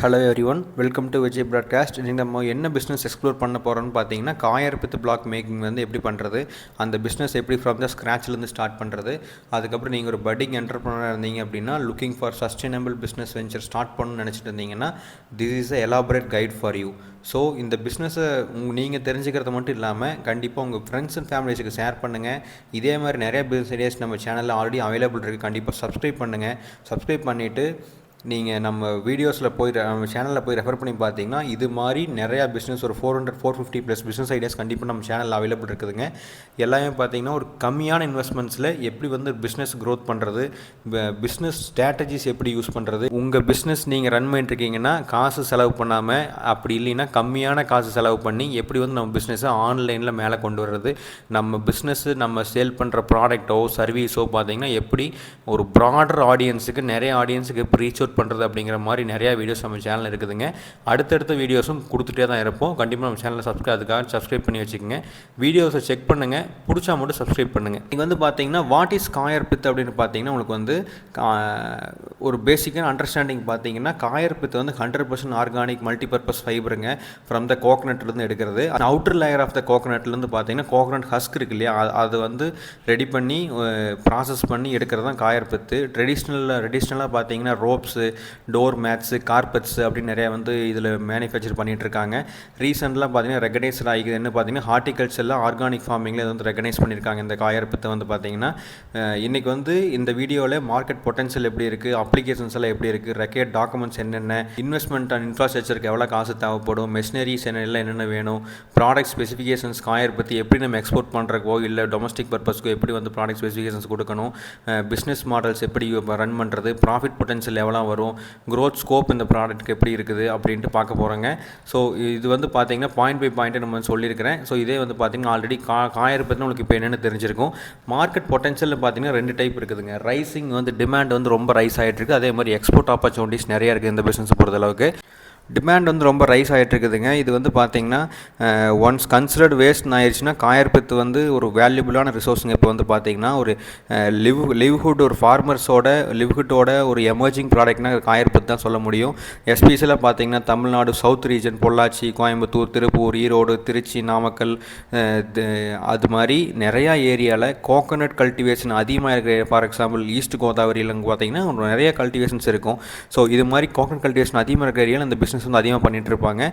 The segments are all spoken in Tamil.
Hello everyone, welcome to Vijay broadcast. இன்றைக்கி நம்ம என்ன பிஸ்னஸ் எக்ஸ்ப்ளோர் பண்ண போகிறோம்னு பார்த்தீங்கன்னா, காயர்பித்து பிளாக் மேக்கிங் வந்து எப்படி பண்ணுறது, அந்த பிஸ்னஸ் எப்படி ஃப்ரம் த ஸ்க்ராட்ச்லேருந்து ஸ்டார்ட் பண்ணுறது. அதுக்கப்புறம் நீங்கள் ஒரு பட்டிங் என்டர்ப்ரனர் இருந்தீங்க அப்படின்னா, looking for sustainable business venture start பண்ணணும்னு நினச்சிட்டு இருந்தீங்கன்னா, this is a elaborate guide for you. So இந்த பிஸ்னஸை நீங்கள் தெரிஞ்சுக்கிறது மட்டும் இல்லாமல் கண்டிப்பாக உங்கள் ஃப்ரெண்ட்ஸ் அண்ட் ஃபேமிலிஸுக்கு ஷேர் பண்ணுங்கள். இதே மாதிரி நிறைய பிஸ்னஸ் ஐடியாஸ் நம்ம சேனலில் ஆல்ரெடி அவைலபிள் இருக்குது. கண்டிப்பாக சப்ஸ்கிரைப் பண்ணுங்கள். சப்ஸ்கிரைப் பண்ணிவிட்டு நீங்கள் நம்ம வீடியோஸில் போய் நம்ம சேனலில் போய் ரெஃபர் பண்ணி பார்த்தீங்கன்னா இது மாதிரி நிறையா பிஸ்னஸ் ஒரு 450 ப்ளஸ் பிஸ்னஸ் ஐடியாஸ் கண்டிப்பாக நம்ம சேனலில் அவைலபிள் இருக்குதுங்க. எல்லாமே பார்த்தீங்கன்னா ஒரு கம்மியான இன்வெஸ்ட்மெண்ட்ஸில் எப்படி வந்து பிஸ்னஸ் க்ரோத் பண்ணுறது, பிஸ்னஸ் ஸ்ட்ராட்டஜிஸ் எப்படி யூஸ் பண்ணுறது. உங்கள் பிஸ்னஸ் நீங்கள் ரன் பண்ணிட்டுருக்கீங்கன்னா காசு செலவு பண்ணாமல், அப்படி இல்லைன்னா கம்மியான காசு செலவு பண்ணி எப்படி வந்து நம்ம பிஸ்னஸை ஆன்லைனில் மேலே கொண்டு வர்றது, நம்ம பிஸ்னஸ்ஸு நம்ம சேல் பண்ணுற ப்ராடக்ட்டோ சர்வீஸோ பார்த்தீங்கன்னா எப்படி ஒரு ப்ராடர் ஆடியன்ஸுக்கு நிறைய ஆடியன்ஸுக்கு எப்படி ரீச் அவுட் பண்ணுறது அப்படிங்கிற மாதிரி நிறையா வீடியோஸ் நம்ம சேனலில் இருக்குதுங்க. அடுத்தடுத்த வீடியோஸும் கொடுத்துட்டே தான் இருப்போம். கண்டிப்பாக நம்ம சேனலில் அதுக்காக சப்ஸ்கிரைப் பண்ணி வச்சுக்கோங்க. வீடியோஸை செக் பண்ணுங்கள், பிடிச்சா மட்டும் சப்ஸ்கிரைப் பண்ணுங்கள். நீங்கள் வந்து பார்த்தீங்கன்னா வாட் இஸ் காயர்பித்து அப்படின்னு பார்த்தீங்கன்னா உங்களுக்கு வந்து ஒரு பேசிக்கான அண்டர்ஸ்டாண்டிங் பார்த்தீங்கன்னா, காயர்பித்து வந்து 100% ஆர்கானிக் மல்டிபர்பஸ் ஃபைபருங்க. ஃப்ரம் த கோகனட்லேருந்து எடுக்கிறது. அவுட்டர் லேயர் ஆஃப் த கோகனட்லேருந்து பார்த்தீங்கன்னா கோகனட் ஹஸ்க் இருக்கு இல்லையா, அது வந்து ரெடி பண்ணி ப்ராசஸ் பண்ணி எடுக்கிறது தான் காயர்பித்து. ட்ரெடிஷ்னலாக பார்த்தீங்கன்னா ரோப்ஸு, டோர் மேட்ஸு, கார்பெட்ஸு அப்படின்னு நிறையா வந்து இதில் மேனுஃபேக்சர் பண்ணிகிட்ருக்காங்க. ரீசெண்டாக பார்த்தீங்கன்னா ரெகனைஸ்ட் ஆகிக்குதுன்னு பார்த்தீங்கன்னா ஹார்டிகல்ச்சரில் ஆர்கானிக் ஃபார்மிங்கில் இது வந்து ரெகனைஸ் பண்ணியிருக்காங்க. இந்த காயர்பித்தை வந்து பார்த்தீங்கன்னா இன்றைக்கி வந்து இந்த வீடியோவில் மார்க்கெட் பொட்டன்ஷியல் எப்படி இருக்குது, அப்ளிகேஷன்ஸ் எல்லாம் எப்படி இருக்குது, ரெக்கேட் டாக்குமெண்ட்ஸ் என்னென்ன, இன்வெஸ்ட்மெண்ட் அண்ட் இன்ஃப்ராஸ்ட்ரக்சருக்கு எவ்வளோ காசு தேவைப்படும், மெஷினரிஸ் என்னென்ன வேணும், ப்ராடக்ட் ஸ்பெசிஃபிகேஷன்ஸ் காயர்பித்து எப்படி நம்ம எக்ஸ்போர்ட் பண்ணுறக்கோ இல்லை டொமஸ்டிக் பர்பஸ்க்கோ எப்படி வந்து ப்ராடக்ட் ஸ்பெசிஃபிகேஷன்ஸ் கொடுக்கணும், பிஸ்னஸ் மாடல்ஸ் எப்படி ரன் பண்ணுறது, ப்ராஃபிட் பொட்டன்ஷியல் எவ்வளோ வரும், க்ரோத் ஸ்கோப் இந்த ப்ராடக்ட்டுக்கு எப்படி இருக்குது அப்படின்ட்டு பார்க்க போகிறோங்க. ஸோ இது வந்து பார்த்தீங்கன்னா பாயிண்ட் பை பாயிண்ட்டு நம்ம சொல்லியிருக்கிறேன். ஸோ இதே வந்து பார்த்தீங்கன்னா ஆல்ரெடி காயர்பித்து உங்களுக்கு இப்போ என்னென்னு தெரிஞ்சிருக்கும். மார்க்கெட் பொட்டன்ஷியல் பார்த்தீங்கன்னா 2 டைப் இருக்குதுங்க. ரைசிங் வந்து டிமாண்ட் வந்து ரொம்ப ரைஸ் ஆகிட்டு இருக்குது. அதே மாதிரி எக்ஸ்போர்ட் ஆப்பர்ச்சுனிட்டிஸ் நிறையா இருக்குது இந்த பிஸ்னஸை பொறுத்தளவுக்கு. டிமாண்ட் வந்து ரொம்ப ரைஸ் ஆகிட்டு இருக்குதுங்க. இது வந்து பார்த்திங்கன்னா ஒன்ஸ் கன்சிடர்டு வேஸ்ட் ஆயிடுச்சுன்னா காயர்பித்து வந்து ஒரு வேல்யூபிளான ரிசோர்ஸுங்க. இப்போ வந்து பார்த்திங்கன்னா ஒரு லிவ்ஹுட், ஒரு ஃபார்மர்ஸோட லிவ்ஹுட்டோட ஒரு எமர்ஜிங் ப்ராடக்ட்னா காயர்பித்து தான் சொல்ல முடியும். எஸ்பெஷலாக பார்த்திங்கன்னா தமிழ்நாடு சவுத் ரீஜன், பொள்ளாச்சி, கோயம்புத்தூர், திருப்பூர், ஈரோடு, திருச்சி, நாமக்கல், அது மாதிரி நிறையா ஏரியாவில் கோகோனட் கல்டிவேஷன் அதிகமாக இருக்கிற. ஃபார் எக்ஸாம்பிள் ஈஸ்ட் கோதாவரியில் பார்த்திங்கன்னா நிறைய கல்டிவேஷன்ஸ் இருக்கும். ஸோ இது மாதிரி கோகோனட் கல்டிவேஷன் அதிகமாக இருக்கிற ஏரியாவில் இந்த பிஸ்னஸ் வந்து அதிகமாக பண்ணிகிட்டு இருப்பாங்க.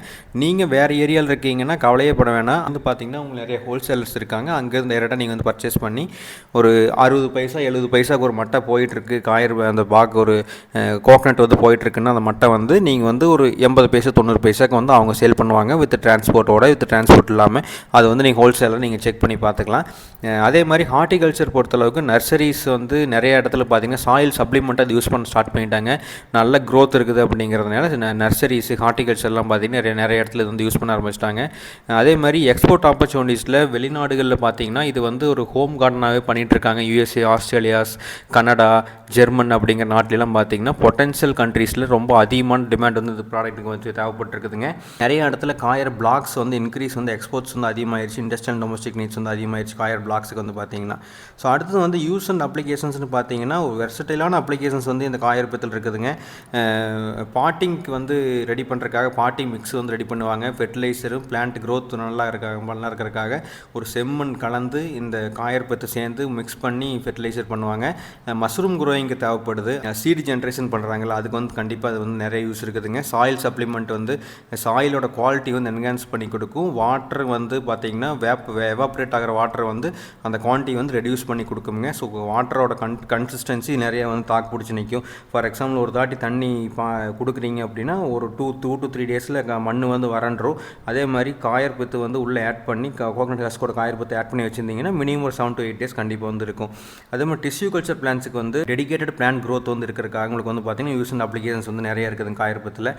நீங்கள் வேறு ஏரியாவில் இருக்கீங்கன்னா கவலையே பட வேணாம். வந்து பார்த்தீங்கன்னா உங்களுக்கு நிறைய ஹோல்சேலர்ஸ் இருக்காங்க. அங்கேருந்து டேரெக்டாக நீங்கள் வந்து பர்ச்சேஸ் பண்ணி ஒரு 60 பைசா 70 பைசாவுக்கு ஒரு மட்டை போயிட்டுருக்கு. அந்த பாக் ஒரு கோகனட் வந்து போயிட்டுருக்குன்னா அந்த மட்டை வந்து நீங்கள் வந்து ஒரு 80 பைசா 90 பைசாவுக்கு வந்து அவங்க சேல் பண்ணுவாங்க. வித் டிரான்ஸ்போர்ட் இல்லாமல் அது வந்து நீங்கள் ஹோல்சேலர் நீங்கள் செக் பண்ணி பார்த்துக்கலாம். அதே மாதிரி ஹார்டிகல்ச்சர் பொறுத்தளவுக்கு நர்சரிஸ் வந்து நிறைய இடத்துல பார்த்தீங்கன்னா சாயில் சப்ளிமெண்ட்டாக அது யூஸ் பண்ண ஸ்டார்ட் பண்ணிட்டாங்க. நல்ல க்ரோத் இருக்குது அப்படிங்கிறதுனால நர்சரிஸ் ஹார்டிகல்ச்சர்லாம் பார்த்தீங்கன்னா நிறைய இடத்துல இது வந்து யூஸ் பண்ண ஆரம்பிச்சிட்டாங்க. அதே மாதிரி எக்ஸ்போர்ட் ஆப்பர்ச்சுனிட்டிஸில் வெளிநாடுகளில் பார்த்தீங்கன்னா இது வந்து ஒரு ஹோம் கார்டனாகவே பண்ணிகிட்ருக்காங்க. யூஎஸ்ஏ, ஆஸ்திரேலியாஸ், கனடா, ஜெர்மன் அப்படிங்கிற நாட்டிலலாம் பார்த்தீங்கன்னா பொட்டன்ஷியல் கண்ட்ரீஸில் ரொம்ப அதிகமான டிமாண்ட் வந்து இந்த ப்ராடக்ட்டுக்கு வந்து தேவைப்பட்டிருக்குதுங்க. நிறைய இடத்துல காயர் பிளாக்ஸ் வந்து இன்க்ரீஸ் வந்து எக்ஸ்போர்ட்ஸ் வந்து அதிகமாகிடுச்சு. இண்டஸ்ட்ரியல் டொமஸ்டிக் நீட்ஸ் வந்து அதிகமாகிடுச்சு காயர் பிளாக்ஸுக்கு வந்து பார்த்தீங்கன்னா. ஸோ அடுத்தது வந்து யூஸ் அண்ட் அப்ளிகேஷன்ஸ்னு பார்த்தீங்கன்னா ஒரு வெர்சடைலான அப்ளிகேஷன்ஸ் வந்து இந்த காயர்பித்தில் இருக்குதுங்க. பாட்டிங்க்கு வந்து ரெடி பண்ணுறதுக்காக பாட்டிங் மிக்ஸ் வந்து ரெடி பண்ணுவாங்க. ஃபெர்டிலைசரும் பிளான்ட் க்ரோத் நல்லா இருக்கிறதுக்காக ஒரு செம்மண் கலந்து இந்த காயர்பித்து சேர்ந்து மிக்ஸ் பண்ணி ஃபெர்டிலைசர் பண்ணுவாங்க. மஷ்ரூம் க்ரோயிங்க்கு தேவைப்படுது. சீட் ஜென்ரேஷன் பண்ணுறாங்களா, அதுக்கு வந்து கண்டிப்பாக அது வந்து நிறைய யூஸ் இருக்குதுங்க. சாயில் சப்ளிமெண்ட் வந்து சாயிலோட குவாலிட்டி வந்து என்ஹான்ஸ் பண்ணி கொடுக்கும். வாட்டர் வந்து பார்த்திங்கன்னா எவாப்ரேட் ஆகிற வாட்டரை வந்து அந்த குவான்டிட்டி வந்து ரெடியூஸ் பண்ணி கொடுக்குங்க. ஸோ வாட்டரோட கன்சிஸ்டன்சி நிறைய வந்து தாக்கு பிடிச்சி நிற்கும். ஃபார் எக்ஸாம்பிள் ஒரு தாட்டி தண்ணி கொடுக்குறீங்க அப்படின்னா ஒரு 2 to 3 டேஸில் மண் வந்து வறண்டுரும். அதே மாதிரி காயர்பித்து வந்து உள்ளே ஆட் பண்ணி கோகனட் ஹஸ்கோட காயர்பித்து ஆட் பண்ணி வச்சுருந்தீங்கன்னா மினிமம் ஒரு 7 to 8 டேஸ் கண்டிப்பாக வந்து இருக்கும். அதே மாதிரி டிஷ்யூ கல்ச்சர் பிளான்ஸுக்கு வந்து டெடிகேட்டட் பிளான் க்ரோத் வந்து இருக்கிறதுக்காக உங்களுக்கு வந்து பார்த்தீங்கன்னா யூஸ் அண்ட் அப்ளிகேஷன்ஸ் வந்து நிறைய இருக்குது காயர்பித்தில்.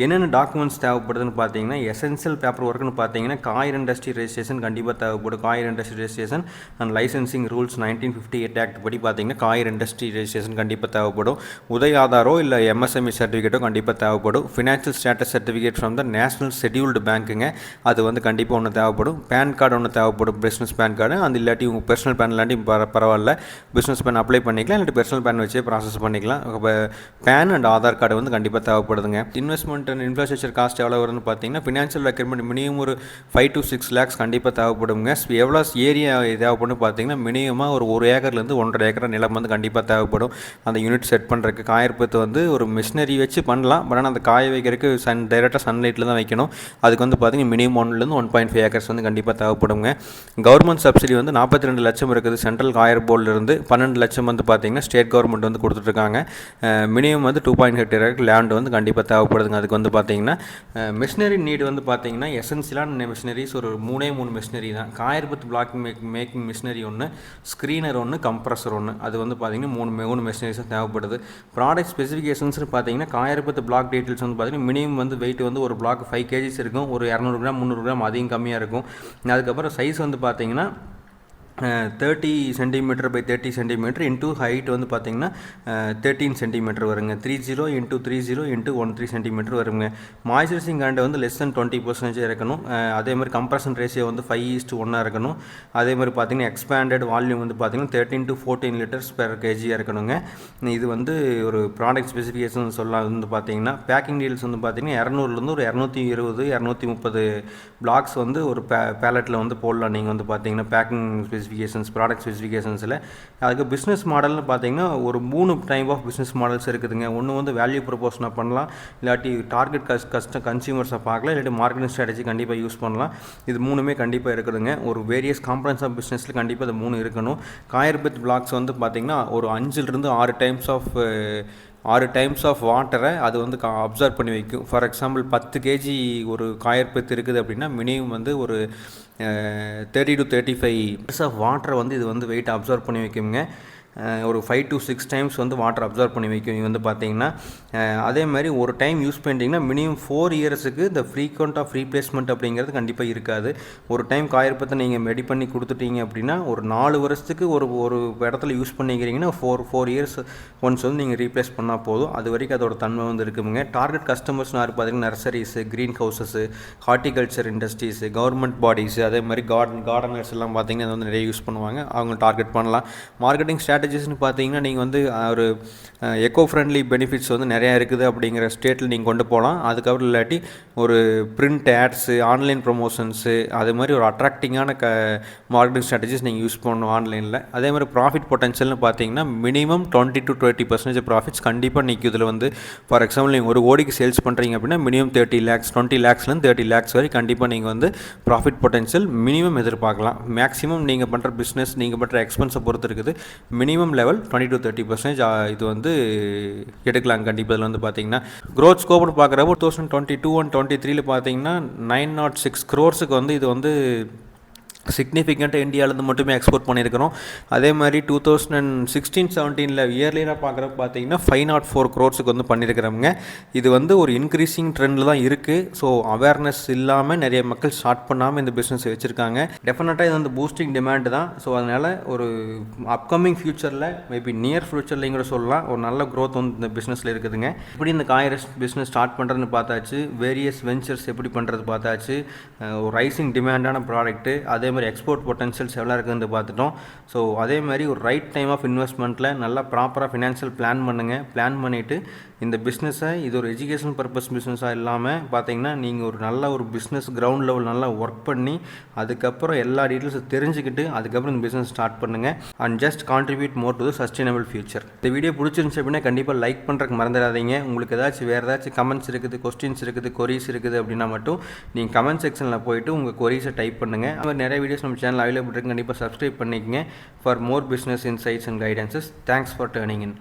என்னென்ன டாக்குமெண்ட்ஸ் தேவைப்படுதுன்னு பார்த்தீங்கன்னா எசென்சியல் பேப்பர் ஒர்க்குன்னு பார்த்தீங்கன்னா காயர் இண்டஸ்ட்ரி ரெஜிஸ்ட்ரேஷன் கண்டிப்பாக தேவைப்படும். Coir industry registration and licensing rules 1958 act படி பார்த்தீங்கன்னா காயர் இண்டஸ்ட்ரி ரெஜிஸ்ட்ரேஷன் கண்டிப்பாக தேவைப்படும். உதய ஆதாரோ இல்லை எம்எஸ்எம்இ சர்டிஃபிகேட்டோ கண்டிப்பாக தேவைப்படும். Financial status certificate from the national scheduled பேங்க்குங்க. அது வந்து கண்டிப்பாக ஒன்று தேவைப்படும். பேன் கார்டு ஒன்று தேவைப்படும், பிஸ்னஸ் பேன் கார்டு. அந்த இல்லாட்டி உங்கள் பர்சனல் பேன் இல்லாட்டி பரவாயில்ல, பிஸ்னஸ் பேன் அப்ளை பண்ணிக்கலாம், இல்லாட்டி பர்சனல் பேன் வச்சே ப்ராசஸ் பண்ணிக்கலாம். இப்போ பேன் அண்ட் ஆதார் கார்டு வந்து கண்டிப்பாக தேவைப்படுதுங்க. இன்வெஸ்ட்மெண்ட் அண்ட் இன்ஃப்ராஸ்ட்ரக்சர் காஸ்ட் எவ்வளோ வரும்னு பார்த்தீங்கன்னா ஃபினான்ஷியல் ரெக்யர்மெண்ட் மினிமம் ஒரு 5 to 6 lakhs கண்டிப்பாக தேவைப்படுங்க. எவ்வளோ ஏரியா தேவைப்படும் பார்த்தீங்கன்னா மினிமமாக ஒரு ஏக்கர்லேருந்து 1.5 ஏக்கர் நிலம் வந்து கண்டிப்பாக தேவைப்படும். அந்த யூனிட் செட் பண்ணுறதுக்கு காயற்பத்து வந்து ஒரு மிஷினரி வச்சு பண்ணலாம். பட் ஆனால் அந்த காய வைக்கிறதுக்கு டைரெக்டாக சன்லைட்டில் தான் வைக்கணும். அதுக்கு வந்து பார்த்தீங்கன்னா மினிமம் 1 to 1.5 ஏக்கர்ஸ் வந்து கண்டிப்பாக தேவைப்படுங்க. கவர்மெண்ட் சப்சிடி வந்து 42 லட்சம் இருக்குது சென்ட்ரல் காயர் போர்டிலிருந்து. 12 லட்சம் வந்து பார்த்தீங்கன்னா ஸ்டேட் கவர்மெண்ட் வந்து கொடுத்துட்ருக்காங்க. மினிமம் வந்து 2.8 ஏக்கர் லேண்ட் வந்து கண்டிப்பாக தேவைப்படுதுங்க. அதுக்கு வந்து பார்த்தீங்கன்னா மிஷினரி நீடு வந்து பார்த்தீங்கன்னா எசென்சியலான மிஷினரிஸ் ஒரு 3 மிஷினரி தான். காயற்பத்து பிளாக் மேக்கிங் மிஷினரி ஒன்று, ஸ்க்ரீனர் ஒன்று, கம்ப்ரஸர் ஒன்று. அது வந்து பார்த்தீங்கன்னா 3 மிஷினரிஸ் தேவைப்படுது. ப்ராடக்ட் ஸ்பெசிஃபிகேஷன்ஸ் பார்த்தீங்கன்னா காயற்பத்து பிளாக் டீட்டெயில்ஸ் வந்து பார்த்தீங்கன்னா மினிமம் வந்து வெயிட் வந்து ஒரு பிளாக் 5 kgs இருக்கும். ஒரு 200 கிராம் 300 கிராம் அதிகம் கம்மியாக இருக்கும். அதுக்கப்புறம் சைஸ் வந்து பார்த்தீங்கன்னா 30 cm by 30 cm into height வந்து பார்த்தீங்கன்னா 13 cm வருங்க. 30 × 30 × 13 cm வருங்க. மாய்ஸ்சரைசிங் கண்டென்ட் வந்து less than 20% இருக்கணும். அதே மாதிரி கம்ப்ரஷன் ரேஷியோ வந்து 5:1 இருக்கணும். அதே மாதிரி பார்த்தீங்கன்னா எக்ஸ்பேண்டட் வால்யூம் வந்து பார்த்தீங்கன்னா 13 to 14 liters per kg இருக்கணுங்க. இது வந்து ஒரு ப்ராடக்ட் ஸ்பெசிஃபிகேஷன் சொல்லலாம். வந்து பார்த்தீங்கன்னா பேக்கிங் டீல்ஸ் வந்து பார்த்தீங்கன்னா 200லேருந்து ஒரு 220 230 பிளாக்ஸ் வந்து ஒரு பேலட்டில் வந்து போடலாம். நீங்கள் வந்து பார்த்தீங்கன்னா பேக்கிங் ப்ராடக்ட் ஸ்பெசிஃபிகேஷன்ஸில் அதுக்கு பிஸ்னஸ் மாடல்னு பார்த்தீங்கன்னா ஒரு 3 டைப் ஆஃப் பிஸ்னஸ் மாடல்ஸ் இருக்குதுங்க. ஒன்று வந்து வேல்யூ ப்ரொபோஷனாக பண்ணலாம், இல்லாட்டி டார்கெட் கன்சியூமர்ஸை பார்க்கலாம், இல்லாட்டி மார்க்கெட்டிங் ஸ்ட்ராட்டஜி கண்டிப்பாக யூஸ் பண்ணலாம். இது 3மே கண்டிப்பாக இருக்குதுங்க. ஒரு வேரியஸ் காம்பனன்ட்ஸ் ஆஃப் பிஸ்னஸில் கண்டிப்பாக அது 3 இருக்கணும். காயர்பத் பிளாக்ஸ் வந்து பார்த்திங்கன்னா ஒரு 5லிருந்து 6 டைம்ஸ் ஆஃப் வாட்டரை அது வந்து அப்சர்வ் பண்ணி வைக்கும். ஃபார் எக்ஸாம்பிள் 10 kg ஒரு காயற்பத்து இருக்குது அப்படின்னா மினிமம் வந்து ஒரு 30 to 35 ஆஃப் வாட்டரை வந்து இது வந்து வெயிட் அப்சர்வ் பண்ணி வைக்குங்க. ஒரு 5 to 6 டைம்ஸ் வந்து வாட்டர் அப்சர்வ் பண்ணி வைக்கும். இது வந்து பார்த்தீங்கன்னா அதே மாதிரி ஒரு டைம் யூஸ் பண்ணிட்டீங்கன்னா மினிமம் 4 இயர்ஸுக்கு இந்த ஃப்ரீக்வெண்ட் ஆஃப் ரீப்ளேஸ்மெண்ட் அப்படிங்கிறது கண்டிப்பாக இருக்காது. ஒரு டைம் காயற்பத்தை நீங்கள் ரெடி பண்ணி கொடுத்துட்டீங்க அப்படின்னா ஒரு 4 வருஷத்துக்கு ஒரு இடத்துல யூஸ் பண்ணிக்கிறீங்கன்னா 4 இயர்ஸ் ஒன்ஸ் வந்து நீங்கள் ரீப்ளேஸ் பண்ணால் போதும். அது வரைக்கும் அதோட தன்மை வந்து இருக்குங்க. டார்கெட் கஸ்டமர்ஸ் யார் பார்த்தீங்கன்னா nurseries, green houses, horticulture industries, government bodies, அதே மாதிரி கார்டனர்ஸ் எல்லாம் பார்த்தீங்கன்னா அது வந்து நிறைய யூஸ் பண்ணுவாங்க. அவங்க டார்கெட் பண்ணலாம். மார்க்கெட்டிங் ஸ்ட்ராட்டஜிஸ்னு பார்த்தீங்கன்னா நீங்கள் வந்து ஒரு எக்கோ ஃப்ரெண்ட்லி பெனிஃபிட்ஸ் வந்து நிறையா இருக்குது அப்படிங்கிற ஸ்டேட்டில் நீங்கள் கொண்டு போகலாம். அதுக்கப்புறம் இல்லாட்டி ஒரு பிரிண்ட் ஆட்ஸு, ஆன்லைன் ப்ரொமோஷன்ஸு, அது மாதிரி ஒரு அட்ராக்டிங்கான மார்க்கெட்டிங் ஸ்ட்ராட்டஜிஸ் நீங்கள் யூஸ் பண்ணணும் ஆன்லைனில். அதே மாதிரி ப்ராஃபிட் பொட்டன்ஷியல்னு பார்த்தீங்கன்னா மினிமம் 20 to 20% ப்ராஃபிட்ஸ் கண்டிப்பாக நிற்கும். இதில் வந்து ஃபார் எக்ஸாம்பிள் நீங்கள் ஒரு கோடிக்கு சேல்ஸ் பண்ணுறீங்க அப்படின்னா மினிமம் 30 lakhs 20 lakhsலேருந்து 30 lakhs வரை கண்டிப்பாக நீங்கள் வந்து ப்ராஃபிட் பொட்டன்ஷியல் மினிமம் எதிர்பார்க்கலாம். மேக்ஸிமம் நீங்கள் பண்ணுற பிஸ்னஸ், நீங்கள் பண்ணுற எக்ஸ்பென்ஸை பொறுத்து இருக்குது. மினிமம் லெவல் 20 to 30% இது வந்து எடுக்கலாம் கண்டிப்பாக. இதில் வந்து பார்த்தீங்கன்னா க்ரோத் ஸ்கோப்னு பார்க்குறப்போ 2022 and 2023 பார்த்தீங்கன்னா 906 crores வந்து இது வந்து சிக்னிஃபிகண்ட்டாக இந்தியாவிலேருந்து மட்டுமே எக்ஸ்போர்ட் பண்ணியிருக்கிறோம். அதே மாதிரி 2016-17 இயர்லியாக பார்க்குறப்ப பார்த்தீங்கன்னா 504 crores வந்து பண்ணியிருக்கிறவங்க. இது வந்து ஒரு இன்க்ரீஸிங் ட்ரெண்டில் தான் இருக்குது. ஸோ அவேர்னஸ் இல்லாமல் நிறைய மக்கள் ஸ்டார்ட் பண்ணாமல் இந்த பிஸ்னஸ் வச்சுருக்காங்க. டெஃபினட்டாக இது வந்து பூஸ்டிங் டிமாண்ட் தான். ஸோ அதனால் ஒரு அப்கமிங் ஃபியூச்சரில் மேபி நியர் ஃபியூச்சர்லையும் கூட சொல்லலாம் ஒரு நல்ல க்ரோத் வந்து இந்த பிஸ்னஸில் இருக்குதுங்க. இப்படி இந்த காயர் பிஸ்னஸ் ஸ்டார்ட் பண்ணுறதுன்னு பார்த்தாச்சு, வேரியஸ் வெஞ்சர்ஸ் எப்படி பண்ணுறது பார்த்தாச்சு, ஒரு ரைசிங் டிமாண்டான ப்ராடக்ட்டு, அதே மாதிரி எக்ஸ்போர்ட் பொட்டன்ஷியல்ஸ் எவ்வளோ இருக்குதுன்னு பார்த்துட்டோம். ஸோ அதே மாதிரி ஒரு ரைட் டைம் ஆஃப் இன்வெஸ்ட்மெண்ட்டில் நல்லா ப்ராப்பராக ஃபினான்ஷியல் பிளான் பண்ணுங்கள். பிளான் பண்ணிவிட்டு இந்த பிஸ்னஸை இது ஒரு எஜுகேஷன் பர்பஸ் பிஸ்னஸாக இல்லாமல் பார்த்தீங்கன்னா நீங்கள் ஒரு நல்ல ஒரு பிஸ்னஸ் கிரவுண்ட் லெவல் நல்லா ஒர்க் பண்ணி அதுக்கப்புறம் எல்லா டீட்டெயில்ஸும் தெரிஞ்சுக்கிட்டு அதுக்கப்புறம் இந்த பிஸ்னஸ் ஸ்டார்ட் பண்ணுங்கள். And just contribute more to the sustainable future. இந்த வீடியோ பிடிச்சிருந்துச்சு அப்படின்னா கண்டிப்பாக லைக் பண்ணுறதுக்கு மறந்துடாதீங்க. உங்களுக்கு வேறு ஏதாச்சும் கமெண்ட்ஸ் இருக்குது, கொஸ்டின்ஸ் இருக்குது, கொரீஸ் இருக்குது அப்படின்னா மட்டும் நீங்கள் கமெண்ட் செக்ஷனில் போய்ட்டு உங்கள் கொரீஸை டைப் பண்ணுங்கள். அது மாதிரி நிறைய வீடியோஸ் நம்ம சேனல் அவைலபிள் இருக்குது. கண்டிப்பாக சப்ஸ்கிரைப் பண்ணிக்கங்க for more business insights and guidances. Thanks for turning in.